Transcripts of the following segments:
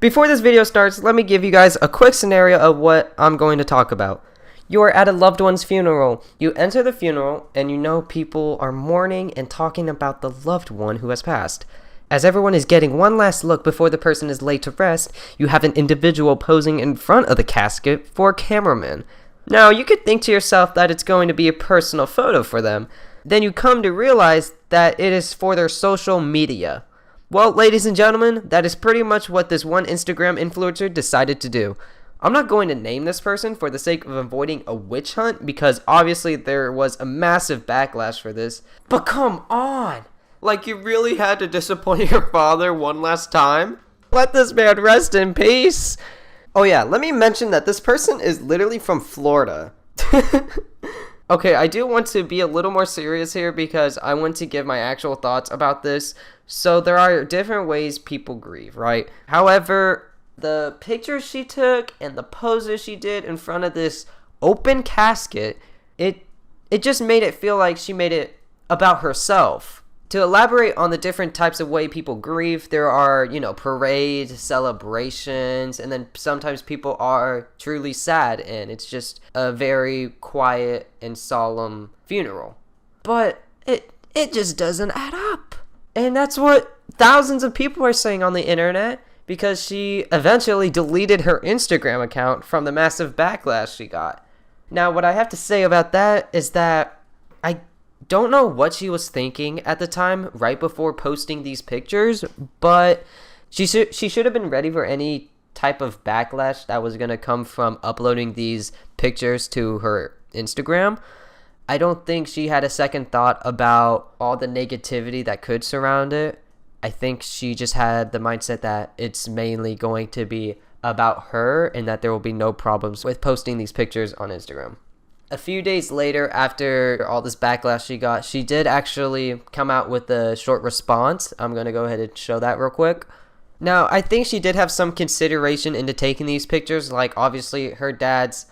Before this video starts, let me give you guys a quick scenario of what I'm going to talk about. You are at a loved one's funeral. You enter the funeral, and you know people are mourning and talking about the loved one who has passed. As everyone is getting one last look before the person is laid to rest, you have an individual posing in front of the casket for a cameraman. Now, you could think to yourself that it's going to be a personal photo for them. Then you come to realize that it is for their social media. Well, ladies and gentlemen, that is pretty much what this one Instagram influencer decided to do. I'm not going to name this person for the sake of avoiding a witch hunt because obviously there was a massive backlash for this. But come on! Like, you really had to disappoint your father one last time? Let this man rest in peace! Oh yeah, let me mention that this person is literally from Florida. Okay, I do want to be a little more serious here because I want to give my actual thoughts about this. So there are different ways people grieve, right? However, the pictures she took and the poses she did in front of this open casket, it just made it feel like she made it about herself. To elaborate on the different types of way people grieve, there are, parades, celebrations, and then sometimes people are truly sad, and it's just a very quiet and solemn funeral. But it just doesn't add up. And that's what thousands of people are saying on the internet, because she eventually deleted her Instagram account from the massive backlash she got. Now, what I have to say about that is that I don't know what she was thinking at the time right before posting these pictures, but she should have been ready for any type of backlash that was going to come from uploading these pictures to her Instagram. I don't think she had a second thought about all the negativity that could surround it. I think she just had the mindset that it's mainly going to be about her and that there will be no problems with posting these pictures on Instagram. A few days later, after all this backlash she got, she did actually come out with a short response. I'm going to go ahead and show that real quick. Now, I think she did have some consideration into taking these pictures. Like, obviously, her dad's,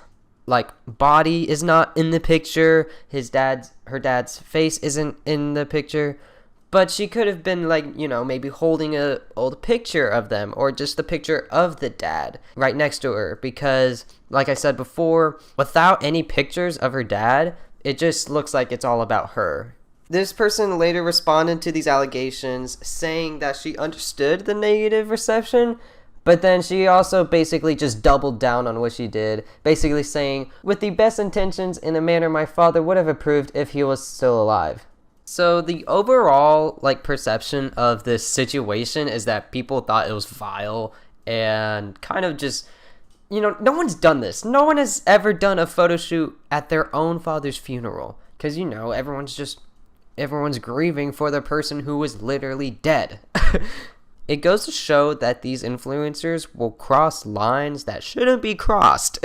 body is not in the picture. Her dad's face isn't in the picture. But she could have been, maybe holding a old picture of them or just the picture of the dad right next to her. Because, like I said before, without any pictures of her dad, it just looks like it's all about her. This person later responded to these allegations saying that she understood the negative reception, but then she also basically just doubled down on what she did, basically saying, "With the best intentions in a manner my father would have approved if he was still alive." So the overall perception of this situation is that people thought it was vile and kind of just, no one's done this. No one has ever done a photo shoot at their own father's funeral because, everyone's grieving for the person who was literally dead. It goes to show that these influencers will cross lines that shouldn't be crossed.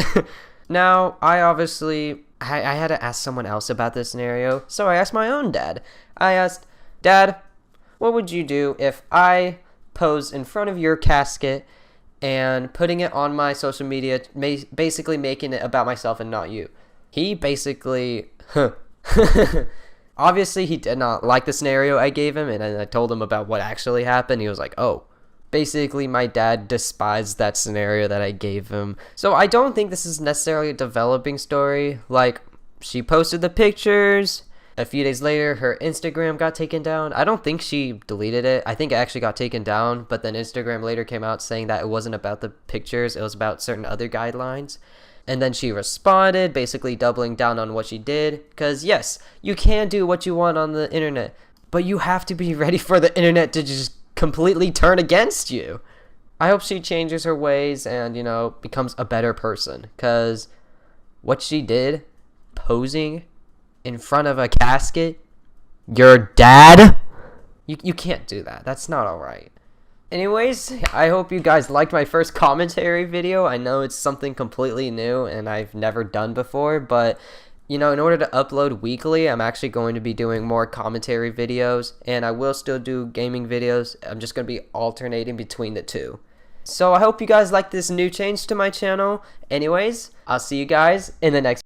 Now, I had to ask someone else about this scenario, so I asked my own dad. I asked, "Dad, what would you do if I posed in front of your casket and putting it on my social media, basically making it about myself and not you?" He basically, obviously he did not like the scenario I gave him, and I told him about what actually happened. He was like, "Oh." Basically, my dad despised that scenario that I gave him. So I don't think this is necessarily a developing story. She posted the pictures. A few days later, her Instagram got taken down. I don't think she deleted it. I think it actually got taken down. But then Instagram later came out saying that it wasn't about the pictures. It was about certain other guidelines. And then she responded, basically doubling down on what she did. Because yes, you can do what you want on the internet, but you have to be ready for the internet to just completely turn against you. I hope she changes her ways and, becomes a better person. Because what she did, posing in front of a casket, your dad, you can't do that. That's not alright. Anyways, I hope you guys liked my first commentary video. I know it's something completely new and I've never done before, but in order to upload weekly, I'm actually going to be doing more commentary videos, and I will still do gaming videos. I'm just going to be alternating between the two. So I hope you guys like this new change to my channel. Anyways, I'll see you guys in the next